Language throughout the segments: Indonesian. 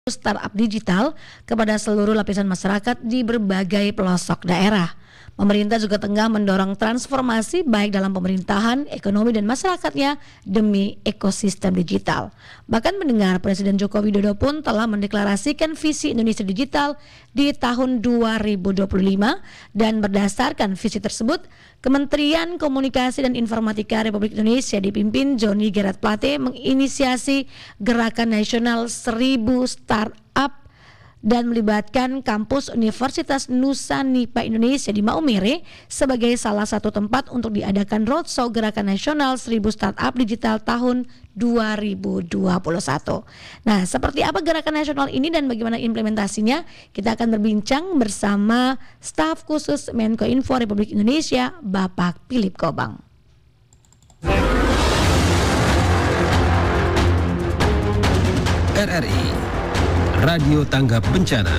startup digital kepada seluruh lapisan masyarakat di berbagai pelosok daerah. Pemerintah juga tengah mendorong transformasi baik dalam pemerintahan, ekonomi dan masyarakatnya demi ekosistem digital. Bahkan mendengar Presiden Joko Widodo pun telah mendeklarasikan visi Indonesia Digital di tahun 2025 dan berdasarkan visi tersebut, Kementerian Komunikasi dan Informatika Republik Indonesia dipimpin Johnny Gerard Plate menginisiasi Gerakan Nasional 1000 Startup dan melibatkan kampus Universitas Nusa Nipah Indonesia di Maumere sebagai salah satu tempat untuk diadakan roadshow Gerakan Nasional 1000 Startup Digital tahun 2021. Nah, seperti apa Gerakan Nasional ini dan bagaimana implementasinya? Kita akan berbincang bersama staf khusus Menkominfo Republik Indonesia, Bapak Philip Kobang. RRI Radio Tanggap Bencana.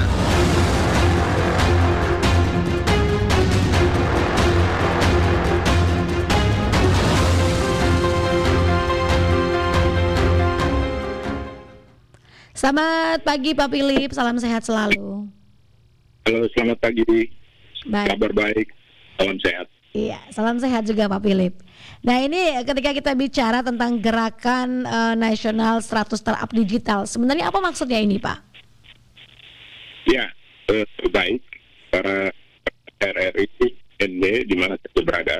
Selamat pagi Pak Philip, salam sehat selalu. Halo, selamat pagi. Baik. Kabar baik, salam sehat. Iya, salam sehat juga Pak Philip. Nah, ini ketika kita bicara tentang Gerakan Nasional 100 Startup Digital, sebenarnya apa maksudnya ini Pak? Ya, baik para RRI ND di mana saya berada.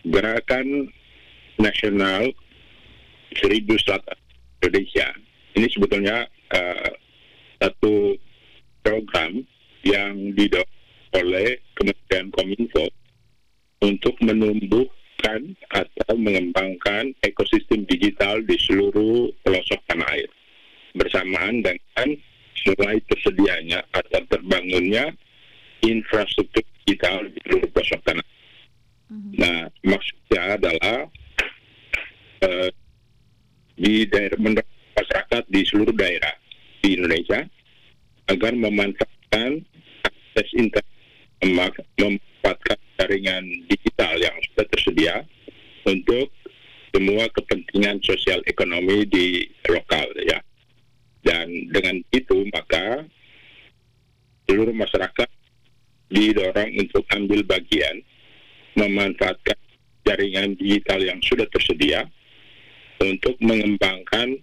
Gerakan Nasional 1000 Startup Indonesia ini sebetulnya satu program yang didorong oleh Kementerian Kominfo untuk menumbuhkan atau mengembangkan ekosistem digital di seluruh pelosok tanah air, bersamaan dengan mulai tersedianya atau terbangunnya infrastruktur digital di seluruh pelosok tanah. Nah, maksudnya adalah di daerah masyarakat di seluruh daerah di Indonesia agar memanfaatkan akses internet, memanfaatkan jaringan digital yang sudah tersedia untuk semua kepentingan sosial ekonomi di lokal, ya. Dan dengan itu maka seluruh masyarakat didorong untuk ambil bagian memanfaatkan jaringan digital yang sudah tersedia untuk mengembangkan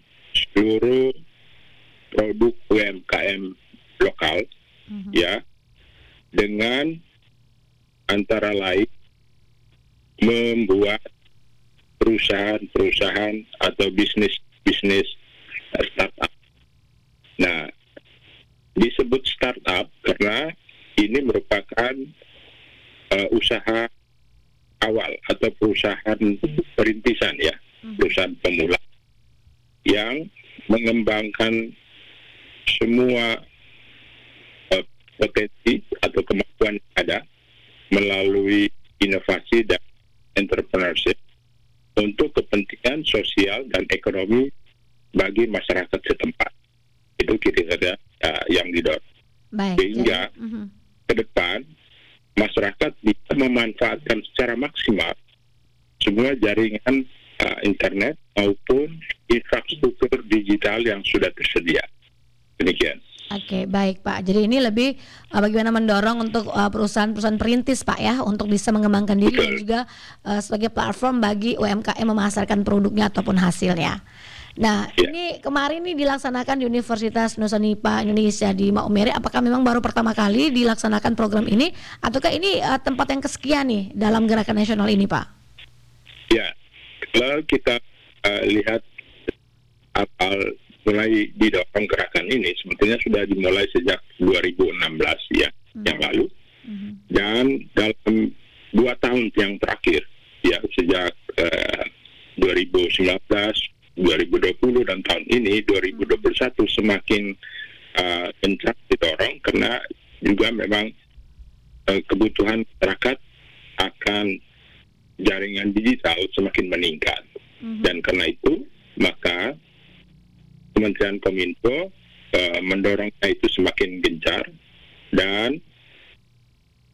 seluruh produk UMKM lokal, ya, dengan antara lain membuat perusahaan-perusahaan atau bisnis-bisnis startup. Nah, disebut startup karena ini merupakan usaha awal atau perusahaan perintisan, ya, perusahaan pemula yang mengembangkan semua potensi atau kemampuan yang ada melalui inovasi dan entrepreneurship untuk kepentingan sosial dan ekonomi bagi masyarakat setempat. Itu kira-kira yang didorong. Sehingga ke depan masyarakat bisa memanfaatkan secara maksimal semua jaringan internet maupun infrastruktur digital yang sudah tersedia. Demikian. Oke, baik Pak. Jadi ini lebih bagaimana mendorong untuk perusahaan-perusahaan perintis Pak, ya, untuk bisa mengembangkan diri dan juga sebagai platform bagi UMKM memasarkan produknya ataupun hasilnya. Nah, ini kemarin ini dilaksanakan di Universitas Nusa Nipah Indonesia di Maumere. Apakah memang baru pertama kali dilaksanakan program ini, ataukah ini tempat yang kesekian nih dalam Gerakan Nasional ini, Pak? Ya, kalau kita lihat awal mulai didorong gerakan ini, sebetulnya sudah dimulai sejak 2016 ya, yang lalu. Dan dalam 2 tahun yang terakhir, ya, sejak 2019, 2020 dan tahun ini 2021 semakin kencang didorong karena juga memang kebutuhan masyarakat akan jaringan digital semakin meningkat. Dan karena itu maka Kementerian Kominfo mendorongnya itu semakin gencar, dan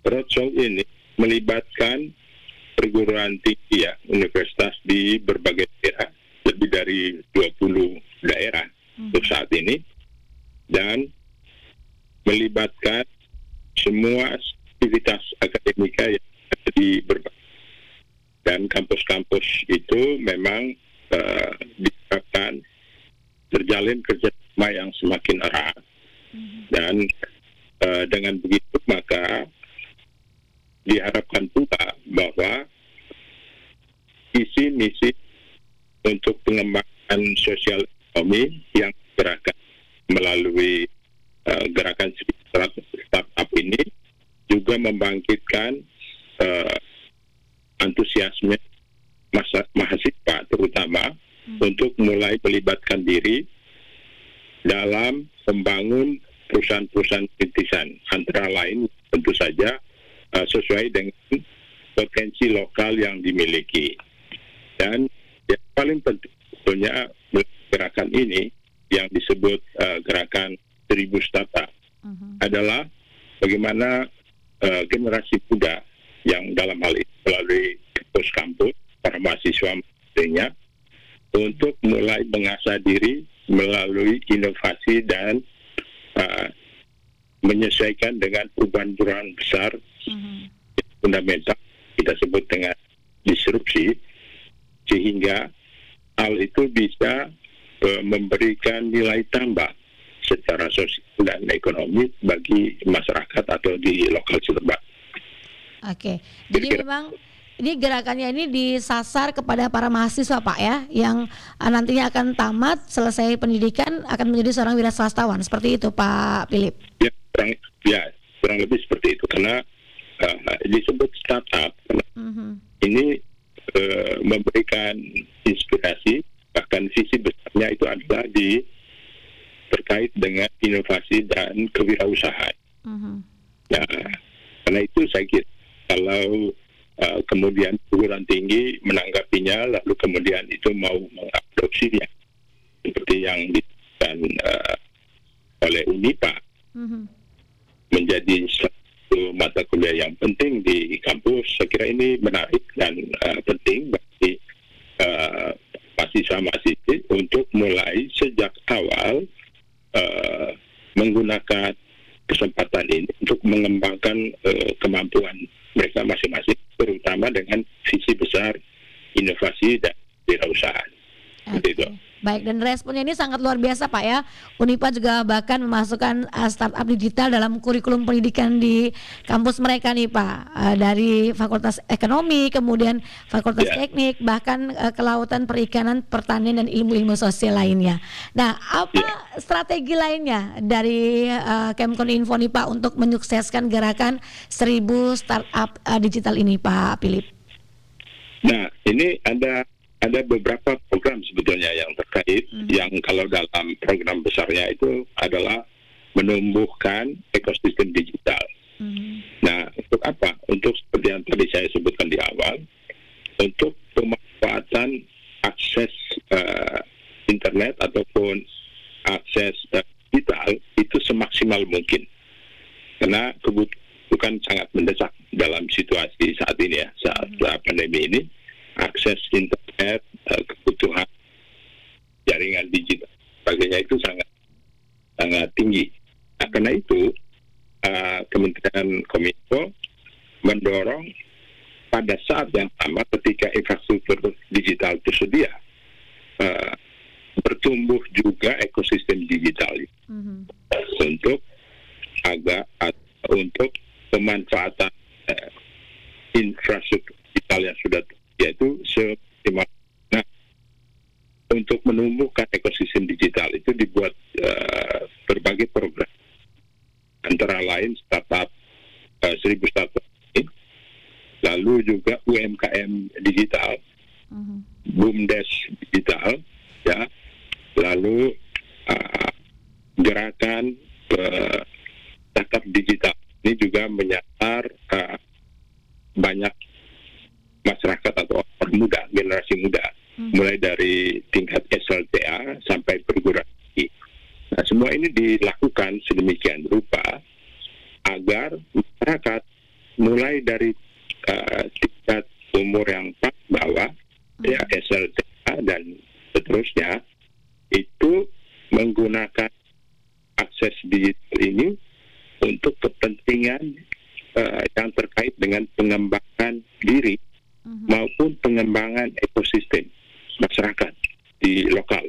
roadshow ini melibatkan perguruan tinggi, ya, universitas di berbagai daerah, lebih dari 20 daerah untuk saat ini, dan melibatkan semua aktivitas akademika yang ada di berbagai, dan kampus-kampus itu memang diharapkan terjalin kerjasama yang semakin erat, dan dengan begitu maka diharapkan pula bahwa visi misi untuk pengembangan sosial ekonomi yang gerakan melalui gerakan startup ini juga membangkitkan antusiasme mahasiswa terutama untuk mulai melibatkan diri dalam membangun perusahaan-perusahaan rintisan, antara lain tentu saja sesuai dengan potensi lokal yang dimiliki. Dan yang paling penting sebetulnya gerakan ini yang disebut gerakan 1000 startup adalah bagaimana generasi muda yang dalam hal ini melalui kampus-kampus, para mahasiswa menterinya, untuk mulai mengasah diri melalui inovasi dan menyesuaikan dengan perubahan-perubahan besar fundamental, kita sebut dengan disrupsi, sehingga hal itu bisa memberikan nilai tambah secara sosial dan ekonomi bagi masyarakat atau di lokal setempat. Oke, jadi memang ini gerakannya ini disasar kepada para mahasiswa Pak ya, yang nantinya akan tamat selesai pendidikan akan menjadi seorang wira swastawan, seperti itu Pak Philip? Kurang lebih seperti itu, karena disebut startup karena ini memberikan inspirasi, bahkan visi besarnya itu adalah terkait dengan inovasi dan kewirausahaan. Nah, karena itu saya kira kalau kemudian perguruan tinggi menanggapinya, lalu kemudian itu mau mengadopsinya seperti yang dilakukan oleh UNIPA menjadi satu mata kuliah yang penting di kampus, saya kira ini menarik dan penting bagi mahasiswa-mahasiswi untuk mulai sejak awal menggunakan kesempatan ini untuk mengembangkan kemampuan mereka masing-masing, terutama dengan visi besar inovasi dan wirausahaan. Itu. Baik, dan responnya ini sangat luar biasa Pak ya. UNIPA juga bahkan memasukkan startup digital dalam kurikulum pendidikan di kampus mereka nih Pak, dari Fakultas Ekonomi, kemudian Fakultas Teknik, bahkan kelautan, perikanan, pertanian, dan ilmu-ilmu sosial lainnya. Nah, apa strategi lainnya dari Kemkoninfo nih Pak untuk menyukseskan gerakan 1000 startup digital ini Pak Philip? Nah, ini ada beberapa program sebetulnya yang terkait, yang kalau dalam program besarnya itu adalah menumbuhkan ekosistem digital. Nah, untuk apa? Untuk seperti yang tadi saya sebutkan di awal, untuk pemanfaatan akses internet ataupun akses digital itu semaksimal mungkin. Karena kebutuhan sangat mendesak dalam situasi saat ini ya, saat pandemi ini. Akses internet, kebutuhan jaringan digital, sebagainya itu sangat tinggi. Nah, karena itu Kementerian Kominfo mendorong pada saat yang sama ketika infrastruktur digital tersedia, bertumbuh juga ekosistem digital untuk pemanfaatan infrastruktur digital yang sudah yaitu semaksimal. Nah, untuk menumbuhkan ekosistem digital itu dibuat berbagai program, antara lain startup 1000 startup ini, lalu juga UMKM digital, BUMDes digital, ya, lalu gerakan startup digital ini juga menyasar banyak masyarakat atau orang muda, generasi muda, mulai dari tingkat SLTA sampai perguruan tinggi. Nah, semua ini dilakukan sedemikian rupa agar masyarakat mulai dari tingkat umur yang bawah, ya SLTA dan seterusnya, itu menggunakan akses akses digital ini untuk kepentingan yang terkait dengan pengembangan diri maupun pengembangan ekosistem masyarakat di lokal.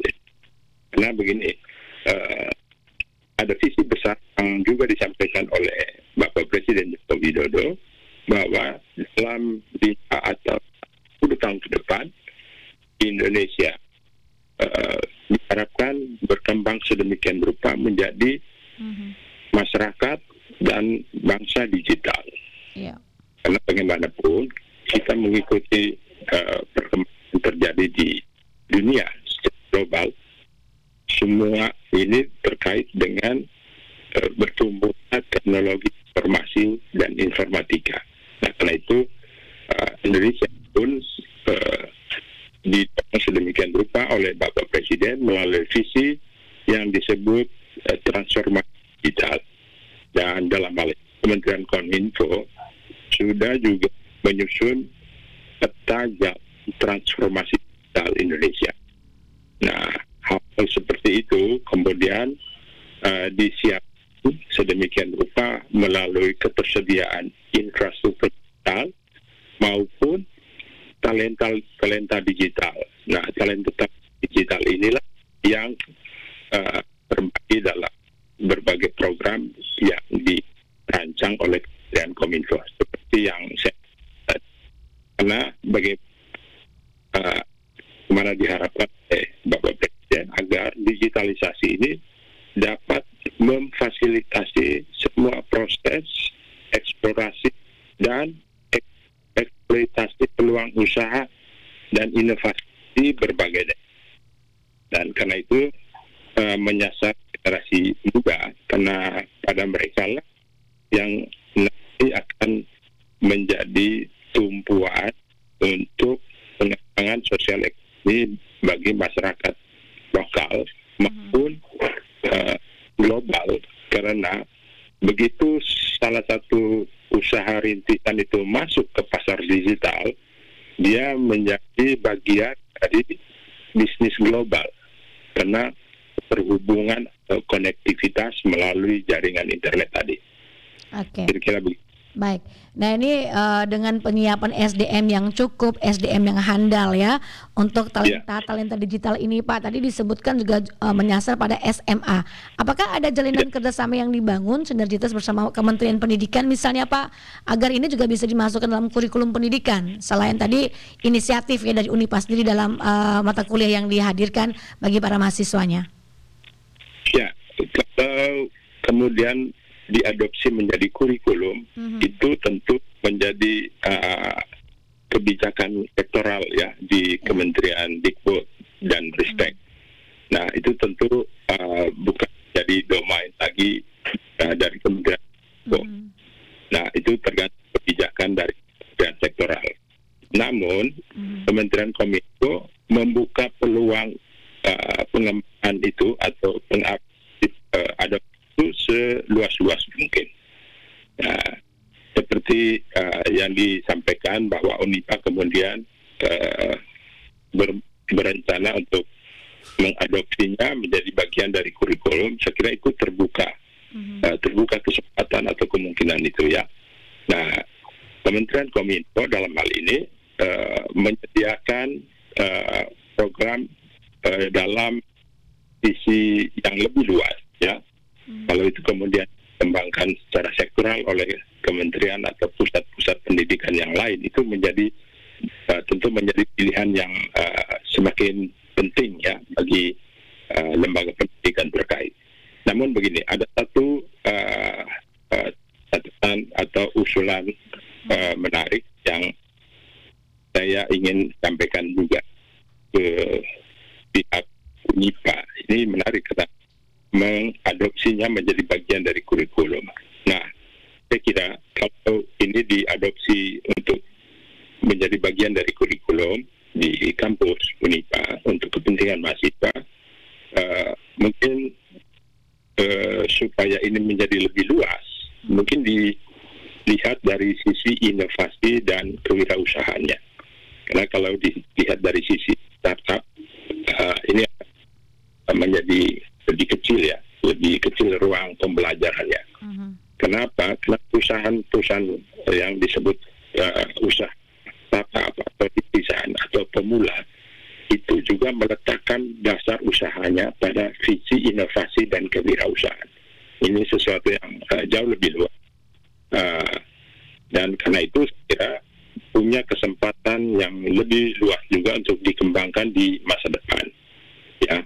Karena begini, ada visi besar yang juga disampaikan oleh Bapak Presiden Joko Widodo bahwa dalam 5 atau 10 tahun ke depan Indonesia diharapkan berkembang sedemikian rupa menjadi masyarakat dan bangsa digital. Yeah. Karena bagaimanapun kita mengikuti perkembangan yang terjadi di dunia secara global, semua ini terkait dengan bertumbuhnya teknologi informasi dan informatika. Nah, karena itu Indonesia pun ditolong sedemikian rupa oleh Bapak Presiden melalui visi yang disebut transformasi digital. Dan dalam hal ini Kementerian Kominfo sudah juga menyusun peta transformasi digital Indonesia. Nah, hal seperti itu kemudian disiapkan sedemikian rupa melalui ketersediaan infrastruktur digital maupun talenta digital. Nah, talenta digital inilah yang terbagi dalam berbagai program yang dirancang oleh Kementerian Kominfo seperti yang saya karena bagaimana diharapkan Bapak Presiden agar digitalisasi ini dapat memfasilitasi semua proses eksplorasi dan eksploitasi peluang usaha dan inovasi berbagai daerah. Dan karena itu menyasar generasi muda, karena pada mereka lah yang nanti akan menjadi tumpuan untuk pengembangan sosial ekonomi bagi masyarakat lokal maupun global. Karena begitu salah satu usaha rintisan itu masuk ke pasar digital, dia menjadi bagian dari bisnis global karena perhubungan atau konektivitas melalui jaringan internet tadi. Oke. Kira-kira begitu. Baik. Nah, ini dengan penyiapan SDM yang cukup, SDM yang handal ya untuk talenta digital ini, Pak. Tadi disebutkan juga menyasar pada SMA. Apakah ada jalinan kerjasama yang dibangun sinergitas bersama Kementerian Pendidikan misalnya, Pak, agar ini juga bisa dimasukkan dalam kurikulum pendidikan? Selain tadi inisiatif ya dari Unipa sendiri dalam mata kuliah yang dihadirkan bagi para mahasiswanya. Ya, kalau kemudian diadopsi menjadi kurikulum, itu tentu menjadi kebijakan sektoral ya di Kementerian Dikbud dan Ristek. Nah, itu tentu bukan jadi domain lagi dari Kementerian Dikbud. Nah, itu tergantung kebijakan dari Kementerian sektoral. Namun, Kementerian Kominfo membuka peluang pengembangan itu atau adopsi itu seluas-luas mungkin. Nah, seperti yang disampaikan bahwa Unipa kemudian berencana untuk mengadopsinya menjadi bagian dari kurikulum. Saya kira itu terbuka kesempatan atau kemungkinan itu ya. Nah, Kementerian Kominfo dalam hal ini menyediakan program dalam sisi yang lebih luas ya. Kalau itu kemudian dikembangkan secara sektoral oleh kementerian atau pusat-pusat pendidikan yang lain, itu menjadi tentu menjadi pilihan yang semakin penting ya bagi lembaga pendidikan terkait. Namun begini, ada satu catatan atau usulan menarik yang saya ingin sampaikan juga ke pihak Unipa. Ini menarik karena mengadopsinya menjadi bagian dari kurikulum. Nah, saya kira kalau ini diadopsi untuk menjadi bagian dari kurikulum di kampus Unipa untuk kepentingan mahasiswa, mungkin supaya ini menjadi lebih luas, mungkin dilihat dari sisi inovasi dan kewirausahaannya. Karena kalau dilihat dari sisi startup, ini menjadi lebih kecil ya lebih kecil ruang pembelajarannya. Kenapa? Karena perusahaan-perusahaan yang disebut usaha startup atau rintisan atau pemula itu juga meletakkan dasar usahanya pada visi inovasi dan kewirausahaan. Ini sesuatu yang jauh lebih luas. Dan karena itu saya kira punya kesempatan yang lebih luas juga untuk dikembangkan di masa depan. Ya,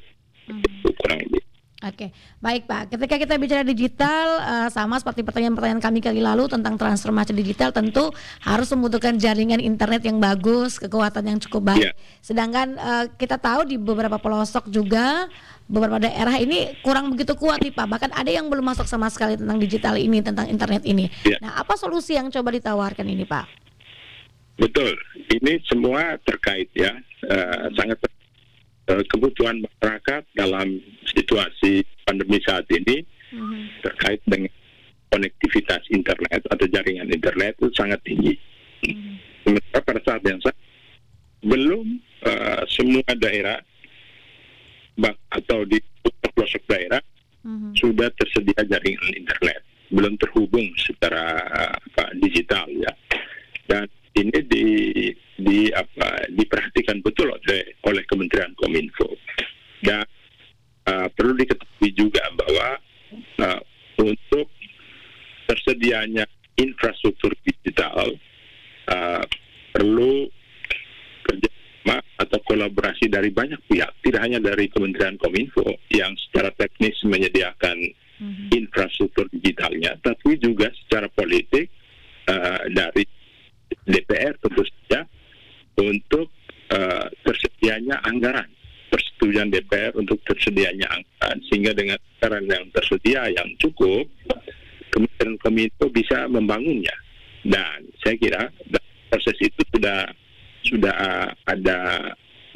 itu kurang lebih. Oke, baik Pak. Ketika kita bicara digital, sama seperti pertanyaan-pertanyaan kami kali lalu tentang transformasi digital, tentu harus membutuhkan jaringan internet yang bagus, kekuatan yang cukup baik. Sedangkan kita tahu di beberapa pelosok juga, beberapa daerah ini kurang begitu kuat nih Pak. Bahkan ada yang belum masuk sama sekali tentang digital ini, tentang internet ini. Nah, apa solusi yang coba ditawarkan ini Pak? Betul, ini semua terkait ya, sangat kebutuhan masyarakat dalam situasi pandemi saat ini terkait dengan konektivitas internet atau jaringan internet itu sangat tinggi. Sementara pada saat yang sama belum semua daerah atau di pelosok daerah sudah tersedia jaringan internet, belum terhubung secara digital ya. Dan ini diperhatikan betul oleh Kementerian Kominfo. Dan perlu diketahui juga bahwa untuk tersedianya infrastruktur digital perlu kerjasama atau kolaborasi dari banyak pihak, tidak hanya dari Kementerian Kominfo yang secara teknis menyediakan infrastruktur digitalnya, tapi juga secara politik dari DPR tentu saja untuk tersedianya anggaran, persetujuan DPR untuk tersedianya anggaran, sehingga dengan anggaran yang tersedia yang cukup, Kementerian Kominfo bisa membangunnya. Dan saya kira proses itu sudah ada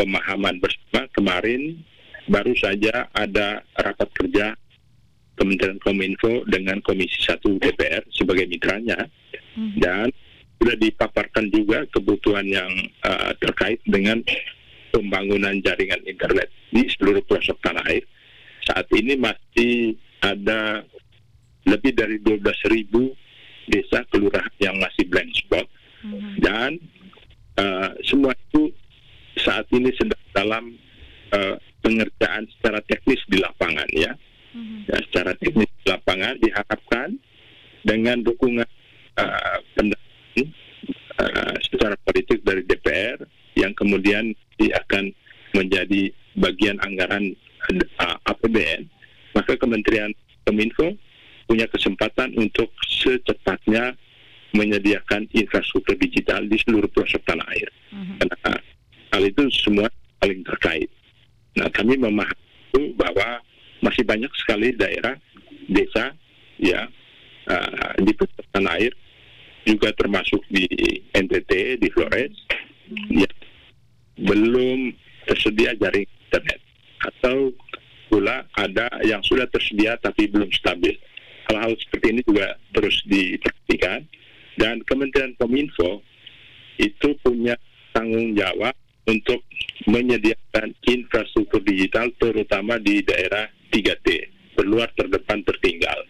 pemahaman bersama. Kemarin baru saja ada rapat kerja Kementerian Kominfo dengan Komisi 1 DPR sebagai mitranya, dan sudah dipaparkan juga kebutuhan yang terkait dengan pembangunan jaringan internet di seluruh pelosok tanah air. Saat ini masih ada lebih dari 12.000 desa kelurahan yang masih blank spot, dan semua itu saat ini sedang dalam pengerjaan secara teknis di lapangan ya. Secara teknis di lapangan diharapkan dengan dukungan pendanaan secara politik dari DPR yang kemudian akan menjadi bagian anggaran APBN, maka Kementerian Kominfo punya kesempatan untuk secepatnya menyediakan infrastruktur digital di seluruh pelosok tanah air. Karena hal itu semua saling terkait. Nah, kami memahami bahwa masih banyak sekali daerah, desa ya di pelosok tanah air, juga termasuk di NTT, di Flores, yang belum tersedia jaringan internet, atau pula ada yang sudah tersedia tapi belum stabil. Hal-hal seperti ini juga terus diperhatikan, dan Kementerian Kominfo itu punya tanggung jawab untuk menyediakan infrastruktur digital, terutama di daerah 3T, terluar, terdepan, tertinggal.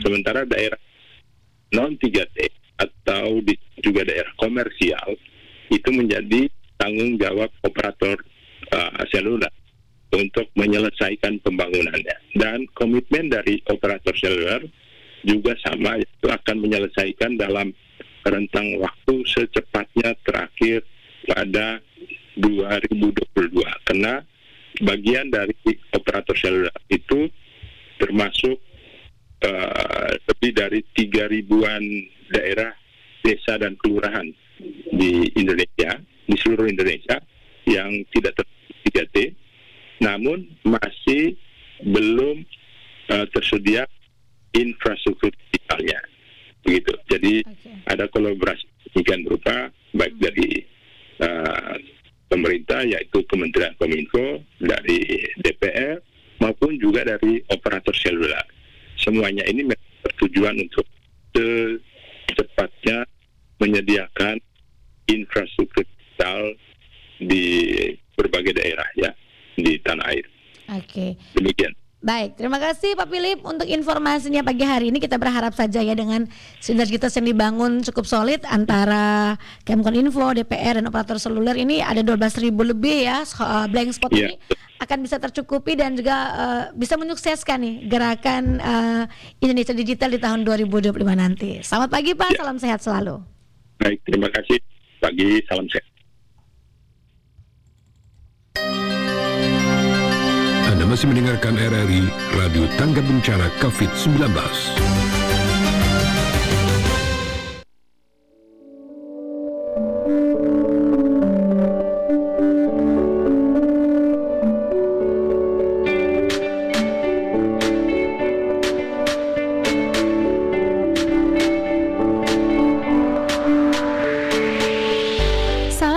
Sementara daerah non 3T atau juga daerah komersial itu menjadi tanggung jawab operator seluler untuk menyelesaikan pembangunannya. Dan komitmen dari operator seluler juga sama, itu akan menyelesaikan dalam rentang waktu secepatnya terakhir pada 2022. Karena bagian dari operator seluler itu termasuk lebih dari 3.000-an daerah, desa dan kelurahan di Indonesia, di seluruh Indonesia yang tidak tersedia 3T, namun masih belum tersedia infrastruktur digitalnya. Begitu. Jadi ada kolaborasi demikian berupa baik dari pemerintah, yaitu Kementerian Kominfo, dari DPR maupun juga dari operator seluler. Semuanya ini bertujuan untuk secepatnya menyediakan infrastruktur digital di berbagai daerah ya di tanah air. Oke. Demikian. Baik, terima kasih Pak Philip untuk informasinya pagi hari ini. Kita berharap saja ya dengan sinergitas yang dibangun cukup solid antara Kemkoninfo, DPR dan operator seluler ini ada 12.000 lebih ya blank spot ini akan bisa tercukupi dan juga bisa menyukseskan nih gerakan Indonesia Digital di tahun 2025 nanti. Selamat pagi Pak, salam sehat selalu. Baik, terima kasih. Pagi, salam sehat. Anda masih mendengarkan RRI Radio Tangga Bencana COVID-19.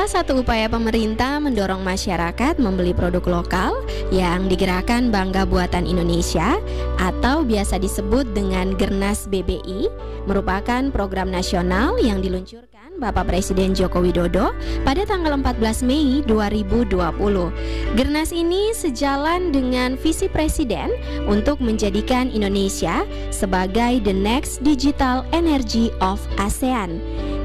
Satu upaya pemerintah mendorong masyarakat membeli produk lokal yang digerakkan Bangga Buatan Indonesia atau biasa disebut dengan Gernas BBI merupakan program nasional yang diluncurkan Bapak Presiden Joko Widodo pada tanggal 14 Mei 2020. Gernas ini sejalan dengan visi Presiden untuk menjadikan Indonesia sebagai the next digital energy of ASEAN.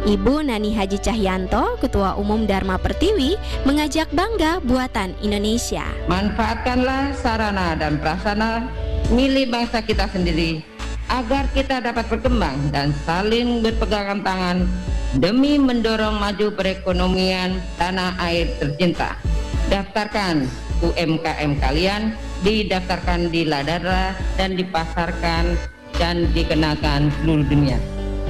Ibu Nani Haji Cahyanto, Ketua Umum Dharma Pertiwi, mengajak Bangga Buatan Indonesia. Manfaatkanlah sarana dan prasarana milik bangsa kita sendiri agar kita dapat berkembang dan saling berpegangan tangan demi mendorong maju perekonomian tanah air tercinta. Daftarkan UMKM kalian, didaftarkan di Ladara dan dipasarkan dan dikenalkan seluruh dunia.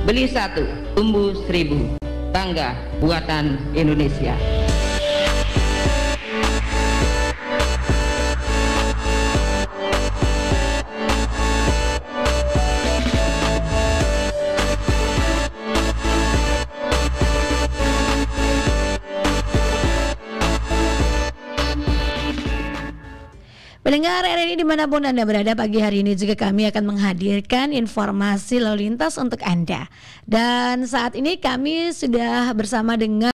Beli 1, tumbuh 1000. Bangga Buatan Indonesia. Pendengar RRI dimanapun Anda berada, pagi hari ini juga kami akan menghadirkan informasi lalu lintas untuk Anda. Dan saat ini kami sudah bersama dengan